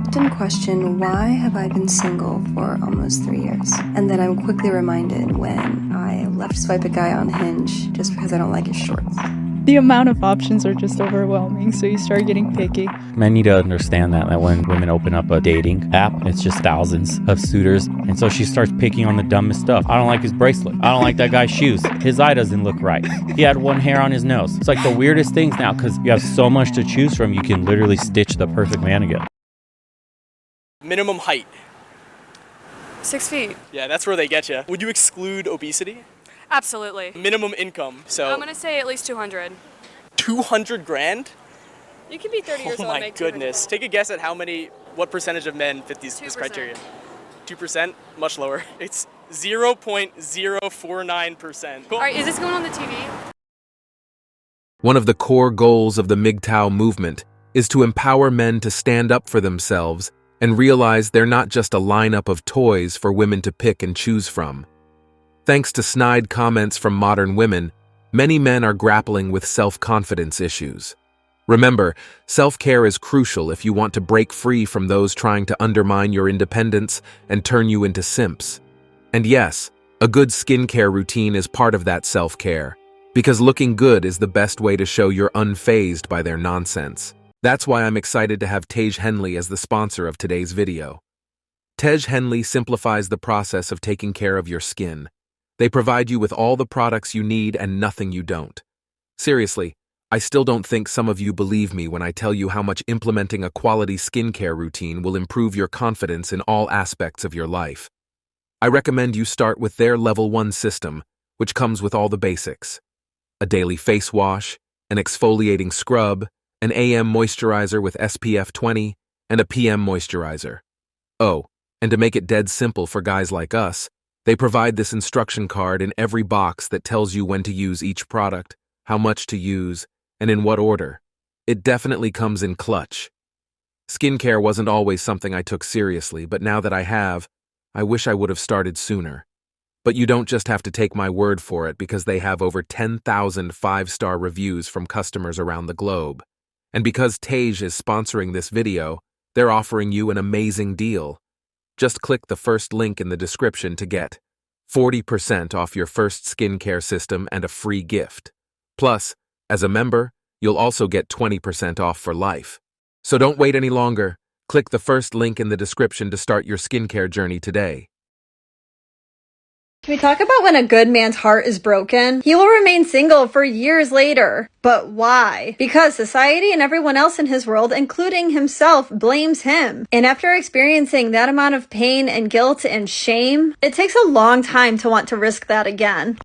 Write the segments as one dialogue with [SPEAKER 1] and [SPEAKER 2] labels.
[SPEAKER 1] often question why have I been single for almost 3 years, and then I'm quickly reminded when I left swipe a guy on Hinge just because I don't like his shorts.
[SPEAKER 2] The amount of options are just overwhelming, so you start getting picky.
[SPEAKER 3] Men need to understand that when women open up a dating app, it's just thousands of suitors. And so she starts picking on the dumbest stuff. I don't like his bracelet. I don't like that guy's shoes. His eye doesn't look right. He had one hair on his nose. It's like the weirdest things now because you have so much to choose from. You can literally stitch the perfect man together.
[SPEAKER 4] Minimum height.
[SPEAKER 5] 6 feet.
[SPEAKER 4] Yeah, that's where they get you. Would you exclude obesity?
[SPEAKER 5] Absolutely.
[SPEAKER 4] Minimum income. So
[SPEAKER 5] I'm gonna say at least 200.
[SPEAKER 4] 200 grand?
[SPEAKER 5] You can be 30 years
[SPEAKER 4] Oh
[SPEAKER 5] old and
[SPEAKER 4] my
[SPEAKER 5] make 200
[SPEAKER 4] goodness.
[SPEAKER 5] grand.
[SPEAKER 4] Take a guess at what percentage of men fit this
[SPEAKER 5] 2%.
[SPEAKER 4] criteria? 2%? Much lower. It's 0.049%.
[SPEAKER 5] All right, is this going on the TV?
[SPEAKER 6] One of the core goals of the MGTOW movement is to empower men to stand up for themselves and realize they're not just a lineup of toys for women to pick and choose from. Thanks to snide comments from modern women, many men are grappling with self-confidence issues. Remember, self-care is crucial if you want to break free from those trying to undermine your independence and turn you into simps. And yes, a good skincare routine is part of that self-care, because looking good is the best way to show you're unfazed by their nonsense. That's why I'm excited to have Tej Henley as the sponsor of today's video. Tej Henley simplifies the process of taking care of your skin. They provide you with all the products you need and nothing you don't. Seriously, I still don't think some of you believe me when I tell you how much implementing a quality skincare routine will improve your confidence in all aspects of your life. I recommend you start with their Level 1 system, which comes with all the basics. A daily face wash, an exfoliating scrub, an AM moisturizer with SPF 20, and a PM moisturizer. Oh, and to make it dead simple for guys like us, they provide this instruction card in every box that tells you when to use each product, how much to use, and in what order. It definitely comes in clutch. Skincare wasn't always something I took seriously, but now that I have, I wish I would have started sooner. But you don't just have to take my word for it because they have over 10,000 five-star reviews from customers around the globe. And because Tej is sponsoring this video, they're offering you an amazing deal. Just click the first link in the description to get 40% off your first skincare system and a free gift. Plus, as a member, you'll also get 20% off for life. So don't wait any longer. Click the first link in the description to start your skincare journey today.
[SPEAKER 7] Can we talk about when a good man's heart is broken? He will remain single for years later. But why? Because society and everyone else in his world, including himself, blames him. And after experiencing that amount of pain and guilt and shame, it takes a long time to want to risk that again.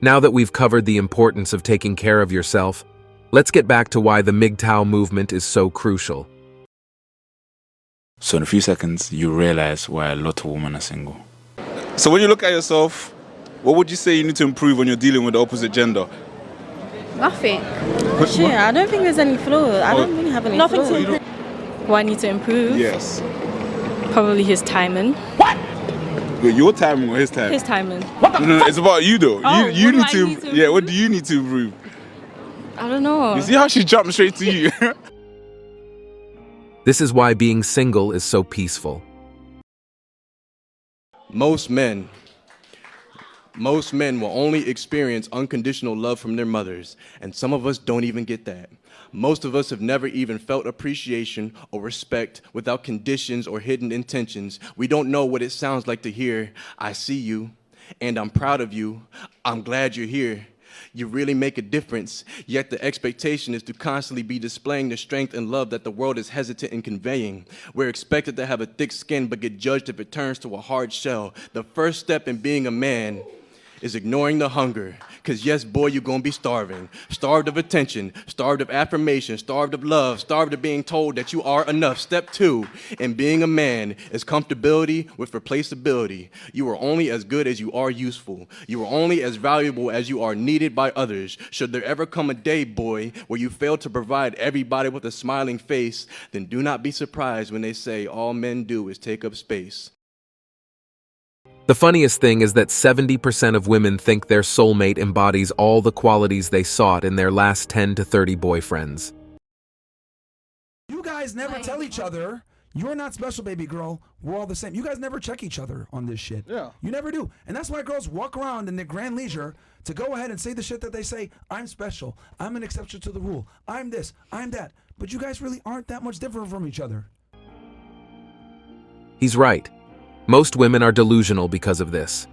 [SPEAKER 6] Now that we've covered the importance of taking care of yourself, let's get back to why the MGTOW movement is so crucial.
[SPEAKER 8] So in a few seconds, you realize why a lot of women are single.
[SPEAKER 9] So when you look at yourself, what would you say you need to improve when you're dealing with the opposite gender?
[SPEAKER 10] Nothing. Shit, I don't think there's any flaws. I don't really have any flaws.
[SPEAKER 2] What I need to improve?
[SPEAKER 9] Yes.
[SPEAKER 2] Probably his timing.
[SPEAKER 9] What? Your timing or his timing?
[SPEAKER 2] His timing.
[SPEAKER 9] No, it's about you though.
[SPEAKER 2] Oh,
[SPEAKER 9] you
[SPEAKER 2] what
[SPEAKER 9] need
[SPEAKER 2] do I
[SPEAKER 9] to.
[SPEAKER 2] need to
[SPEAKER 9] Yeah, what do you need to improve?
[SPEAKER 2] I don't know.
[SPEAKER 9] You see how she jumped straight to you?
[SPEAKER 6] This is why being single is so peaceful.
[SPEAKER 11] Most men will only experience unconditional love from their mothers, and some of us don't even get that. Most of us have never even felt appreciation or respect without conditions or hidden intentions. We don't know what it sounds like to hear, "I see you, and I'm proud of you. I'm glad you're here. You really make a difference," yet the expectation is to constantly be displaying the strength and love that the world is hesitant in conveying. We're expected to have a thick skin but get judged if it turns to a hard shell. The first step in being a man is ignoring the hunger. Because yes, boy, you're going to be starving. Starved of attention, starved of affirmation, starved of love, starved of being told that you are enough. Step 2 in being a man is comfortability with replaceability. You are only as good as you are useful. You are only as valuable as you are needed by others. Should there ever come a day, boy, where you fail to provide everybody with a smiling face, then do not be surprised when they say all men do is take up space.
[SPEAKER 6] The funniest thing is that 70% of women think their soulmate embodies all the qualities they sought in their last 10 to 30 boyfriends.
[SPEAKER 12] You guys guys never tell each other, you're not special, baby girl. We're all the same. You guys never check each other on this shit.
[SPEAKER 9] Yeah.
[SPEAKER 12] You never do. And that's why girls walk around in their grand leisure to go ahead and say the shit that they say. I'm special. I'm an exception to the rule. I'm this. I'm that. But you guys really aren't that much different from each other.
[SPEAKER 6] He's right. Most women are delusional because of this.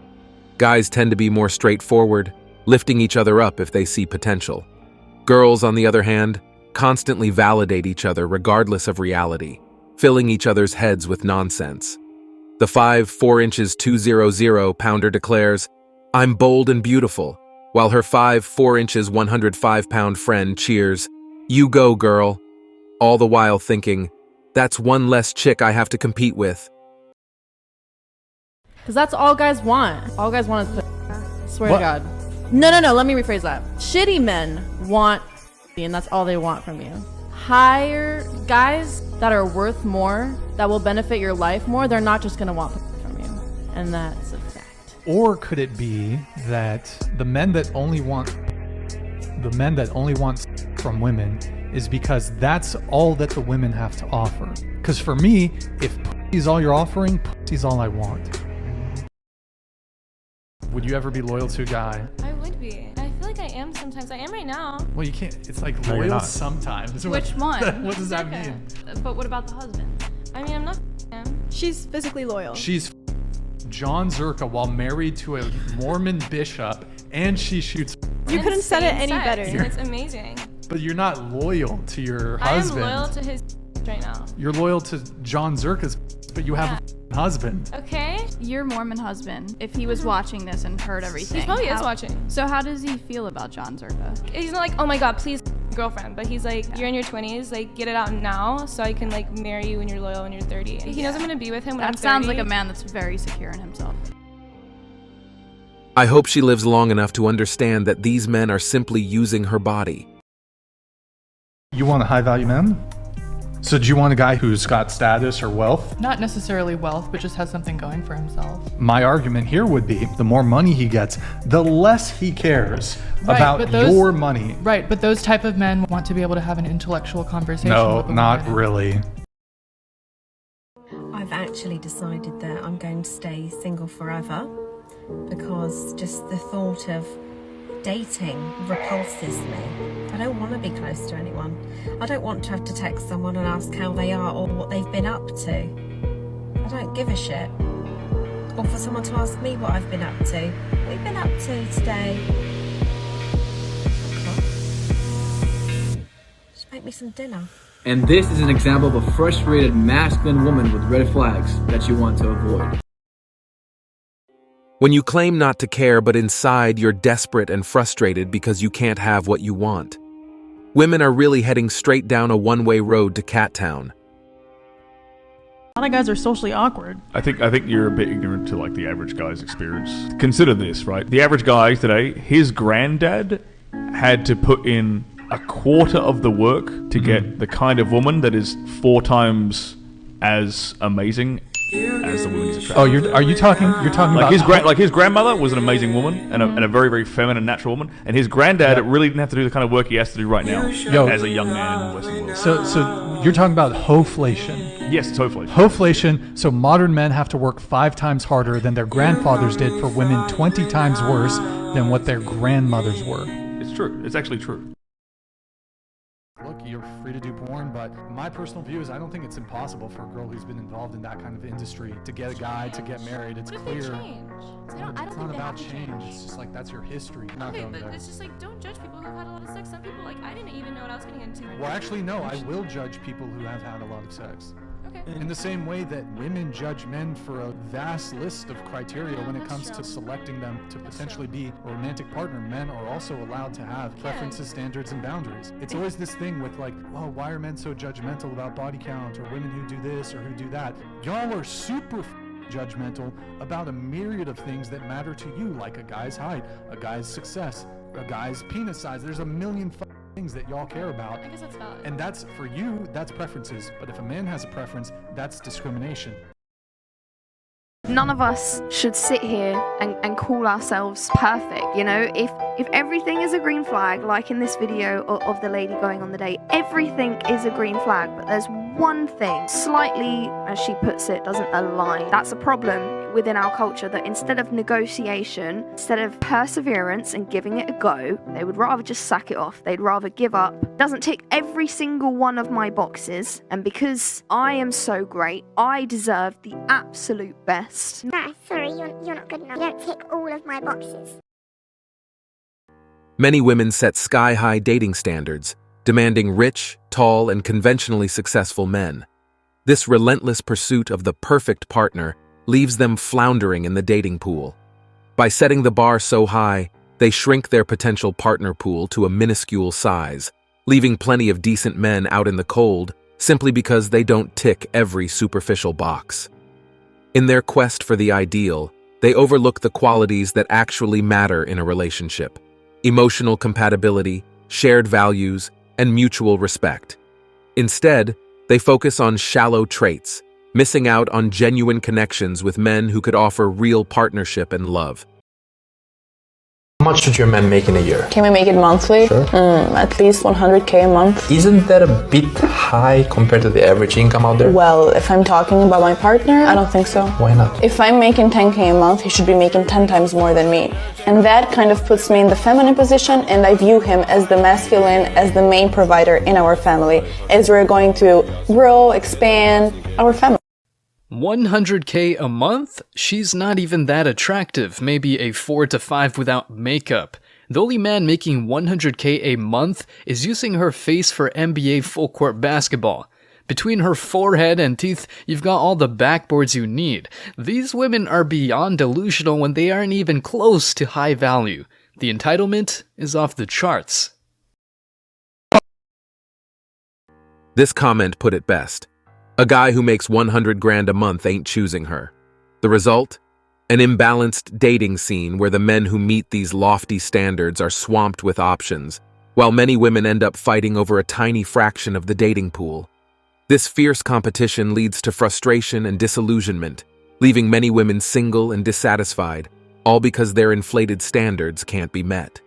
[SPEAKER 6] Guys tend to be more straightforward, lifting each other up if they see potential. Girls, on the other hand, constantly validate each other regardless of reality, filling each other's heads with nonsense. The 5'4" 200 pounder declares, "I'm bold and beautiful," while her 5'4" 105-pound friend cheers, "You go, girl," all the while thinking, "That's one less chick I have to compete with."
[SPEAKER 10] Because that's all guys want. All guys want is swear to God. No, let me rephrase that. Shitty men want and that's all they want from you. Hire guys that are worth more, that will benefit your life more, they're not just going to want from you. And that's a fact.
[SPEAKER 13] Or could it be that the men that only want from women is because that's all that the women have to offer? Because for me, if pussy's all you're offering, pussy's all I want. Would you ever be loyal to a guy?
[SPEAKER 14] I would be. I feel like I am sometimes. I am right now.
[SPEAKER 13] Well, you can't. It's like
[SPEAKER 14] No, you're
[SPEAKER 13] loyal
[SPEAKER 14] not.
[SPEAKER 13] sometimes.
[SPEAKER 5] Which one?
[SPEAKER 13] What does that mean?
[SPEAKER 5] But what about the husband?
[SPEAKER 14] I mean, I'm not him.
[SPEAKER 2] She's physically loyal.
[SPEAKER 13] She's John Zerka while married to a Mormon bishop, and she shoots.
[SPEAKER 2] You couldn't set it any
[SPEAKER 14] Same-sex,
[SPEAKER 2] better.
[SPEAKER 14] and it's amazing.
[SPEAKER 13] But you're not loyal to your
[SPEAKER 14] I am
[SPEAKER 13] husband.
[SPEAKER 14] loyal to his right now.
[SPEAKER 13] You're loyal to John Zerka's, but you have a husband.
[SPEAKER 14] Okay.
[SPEAKER 5] Your Mormon husband, if he was watching this and heard everything.
[SPEAKER 14] He probably is watching.
[SPEAKER 5] So how does he feel about John Zerka?
[SPEAKER 14] He's not like, oh my God, please, girlfriend. But he's like, you're in your 20s, like, get it out now so I can, like, marry you when you're loyal when you're 30. He knows I'm going to be with him when I'm 30.
[SPEAKER 5] That sounds like a man that's very secure in himself.
[SPEAKER 6] I hope she lives long enough to understand that these men are simply using her body.
[SPEAKER 13] You want a high-value man? So do you want a guy who's got status or wealth?
[SPEAKER 15] Not necessarily wealth, but just has something going for himself.
[SPEAKER 13] My argument here would be the more money he gets, the less he cares
[SPEAKER 15] Right,
[SPEAKER 13] about
[SPEAKER 15] but those-
[SPEAKER 13] your money.
[SPEAKER 15] Right, but those type of men want to be able to have an intellectual conversation
[SPEAKER 13] No,
[SPEAKER 15] with a
[SPEAKER 13] not
[SPEAKER 15] woman.
[SPEAKER 13] really.
[SPEAKER 16] I've actually decided that I'm going to stay single forever because just the thought of dating repulses me. I don't want to be close to anyone. I don't want to have to text someone and ask how they are or what they've been up to. I don't give a shit. Or for someone to ask me what I've been up to. What have you been up to today? Just make me some dinner.
[SPEAKER 17] And this is an example of a frustrated masculine woman with red flags that you want to avoid.
[SPEAKER 6] When you claim not to care, but inside you're desperate and frustrated because you can't have what you want. Women are really heading straight down a one-way road to Cat Town.
[SPEAKER 18] A lot of guys are socially awkward.
[SPEAKER 19] I think you're a bit ignorant to like the average guy's experience. Consider this, right? The average guy today, his granddad had to put in a quarter of the work to get the kind of woman that is 4 times as amazing as the woman he's attracted.
[SPEAKER 13] Oh, you're talking
[SPEAKER 19] like
[SPEAKER 13] about
[SPEAKER 19] his grandmother was an amazing woman and a very, very feminine, natural woman, and his granddad really didn't have to do the kind of work he has to do right now as a young man in the Western world.
[SPEAKER 13] So you're talking about hoflation.
[SPEAKER 19] Yes, it's hoflation.
[SPEAKER 13] Hoflation, so modern men have to work 5 times harder than their grandfathers did for women 20 times worse than what their grandmothers were.
[SPEAKER 19] It's true. It's actually true.
[SPEAKER 13] Look, you're free to do porn, but my personal view is I don't think it's impossible for a girl who's been involved in that kind of industry to get a guy, to get married. It's clear.
[SPEAKER 14] I don't
[SPEAKER 13] It's
[SPEAKER 14] think
[SPEAKER 13] not
[SPEAKER 14] they
[SPEAKER 13] about
[SPEAKER 14] have to
[SPEAKER 13] change. It's just like that's your history. Not
[SPEAKER 14] Okay,
[SPEAKER 13] going
[SPEAKER 14] but
[SPEAKER 13] there.
[SPEAKER 14] it's just like, don't judge people who've had a lot of sex. Some people, like, I didn't even know what I was getting into.
[SPEAKER 13] Well, actually, no. I will judge people who have had a lot of sex.
[SPEAKER 14] Okay.
[SPEAKER 13] In the same way that women judge men for a vast list of criteria when it comes to selecting them to potentially be a romantic partner, men are also allowed to have preferences, standards, and boundaries. It's always this thing with like, oh, why are men so judgmental about body count or women who do this or who do that? Y'all are super judgmental about a myriad of things that matter to you, like a guy's height, a guy's success, a guy's penis size. There's a million things that y'all care about.
[SPEAKER 14] I guess that's valid.
[SPEAKER 13] And that's, for you, that's preferences. But if a man has a preference, that's discrimination.
[SPEAKER 20] None of us should sit here and call ourselves perfect, you know? If everything is a green flag, like in this video of the lady going on the date, everything is a green flag, but there's one thing, slightly, as she puts it, doesn't align. That's a problem within our culture, that instead of negotiation, instead of perseverance and giving it a go, they would rather just sack it off. They'd rather give up. Doesn't tick every single one of my boxes, and because I am so great, I deserve the absolute best.
[SPEAKER 21] No, sorry, you're not good enough. You don't tick all of my boxes.
[SPEAKER 6] Many women set sky-high dating standards, demanding rich, tall, and conventionally successful men. This relentless pursuit of the perfect partner leaves them floundering in the dating pool. By setting the bar so high, they shrink their potential partner pool to a minuscule size, leaving plenty of decent men out in the cold simply because they don't tick every superficial box. In their quest for the ideal, they overlook the qualities that actually matter in a relationship: emotional compatibility, shared values, and mutual respect. Instead, they focus on shallow traits, missing out on genuine connections with men who could offer real partnership and love.
[SPEAKER 22] How much should your man make in a year?
[SPEAKER 23] Can we make it monthly?
[SPEAKER 22] Sure.
[SPEAKER 23] At least 100K a month.
[SPEAKER 22] Isn't that a bit high compared to the average income out there?
[SPEAKER 23] Well, if I'm talking about my partner, I don't think so.
[SPEAKER 22] Why not?
[SPEAKER 23] If I'm making 10K a month, he should be making 10 times more than me. And that kind of puts me in the feminine position, and I view him as the masculine, as the main provider in our family, as we're going to grow, expand our family.
[SPEAKER 24] 100K a month? She's not even that attractive, maybe a 4 to 5 without makeup. The only man making 100K a month is using her face for NBA full-court basketball. Between her forehead and teeth, you've got all the backboards you need. These women are beyond delusional when they aren't even close to high value. The entitlement is off the charts.
[SPEAKER 6] This comment put it best. A guy who makes 100 grand a month ain't choosing her. The result? An imbalanced dating scene where the men who meet these lofty standards are swamped with options, while many women end up fighting over a tiny fraction of the dating pool. This fierce competition leads to frustration and disillusionment, leaving many women single and dissatisfied, all because their inflated standards can't be met.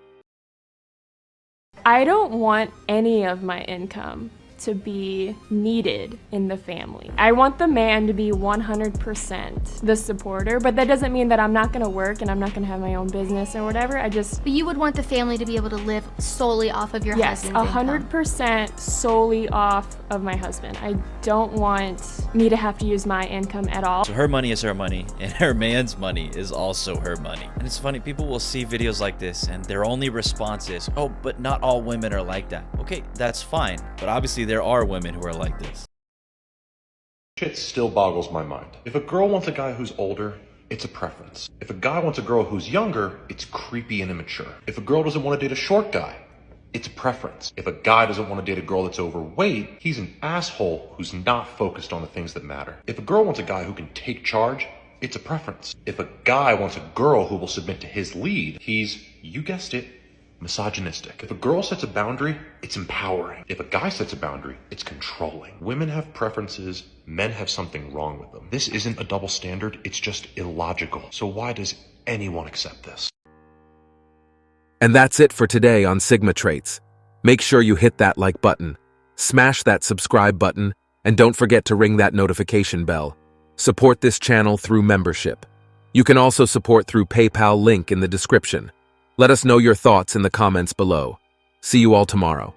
[SPEAKER 25] I don't want any of my income to be needed in the family. I want the man to be 100% the supporter, but that doesn't mean that I'm not gonna work and I'm not gonna have my own business or whatever.
[SPEAKER 26] But you would want the family to be able to live solely off of your husband's income.
[SPEAKER 25] 100% solely off of my husband. I don't want me to have to use my income at all.
[SPEAKER 27] So her money is her money, and her man's money is also her money. And it's funny, people will see videos like this and their only response is, oh, but not all women are like that. Okay, that's fine, but obviously there are women who are like this.
[SPEAKER 28] Shit still boggles my mind. If a girl wants a guy who's older, it's a preference. If a guy wants a girl who's younger, it's creepy and immature. If a girl doesn't want to date a short guy, it's a preference. If a guy doesn't want to date a girl that's overweight, he's an asshole who's not focused on the things that matter. If a girl wants a guy who can take charge, it's a preference. If a guy wants a girl who will submit to his lead, he's, you guessed it, misogynistic. If a girl sets a boundary, it's empowering. If a guy sets a boundary, it's controlling. Women have preferences, men have something wrong with them. This isn't a double standard, it's just illogical. So why does anyone accept this?
[SPEAKER 6] And that's it for today on Sigma Traits. Make sure you hit that like button, smash that subscribe button, and don't forget to ring that notification bell. Support this channel through membership. You can also support through PayPal link in the description. Let us know your thoughts in the comments below. See you all tomorrow.